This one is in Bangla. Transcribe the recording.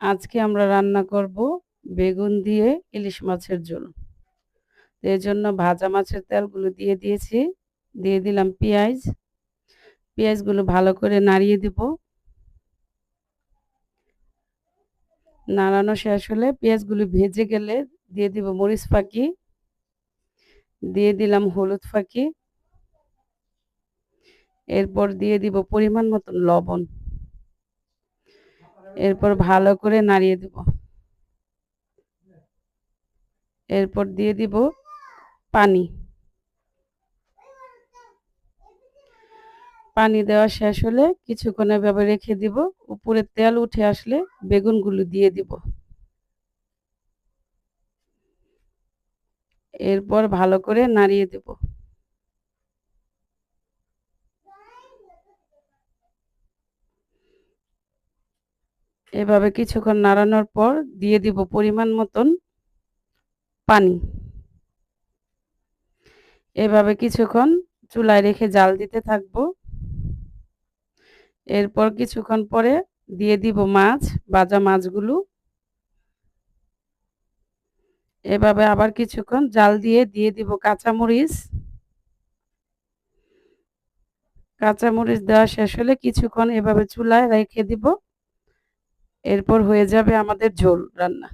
আজকে আমরা রান্না করব বেগুন দিয়ে ইলিশ মাছের ঝোল। এর জন্য ভাজা মাছের তেলগুলো দিয়ে দিয়েছি। দিয়ে দিলাম পেঁয়াজ। পেঁয়াজগুলো ভালো করে নাড়িয়ে দিব। নাড়ানো শেষ হলে পেঁয়াজগুলো ভেজে গেলে দিয়ে দিব মরিচ ফাঁকি, দিয়ে দিলাম হলুদ ফাঁকি, এরপর দিয়ে দিব পরিমাণ মতন লবণ। এরপর ভালো করে নাড়িয়ে দিব। এরপর দিয়ে দিব পানি। পানি দেওয়া শেষ হলে কিছুক্ষণ এভাবে রেখে দিব। উপরে তেল উঠে আসলে বেগুনগুলো দিয়ে দিব। এরপর ভালো করে নাড়িয়ে দেব। এভাবে কিছুক্ষণ নাড়ানোর পর দিয়ে দিব পরিমাণ মতন পানি। এভাবে কিছুক্ষণ চুলায় রেখে জাল দিতে থাকবো। এরপর কিছুক্ষণ পরে দিয়ে দিব মাছ, ভাজা মাছগুলো। এভাবে আবার কিছুক্ষণ জাল দিয়ে দিব কাঁচামরিচ। কাঁচামরিচ দেওয়া শেষ হলে কিছুক্ষণ এভাবে চুলায় রেখে দিব। এরপর হয়ে যাবে আমাদের ঝোল রান্না।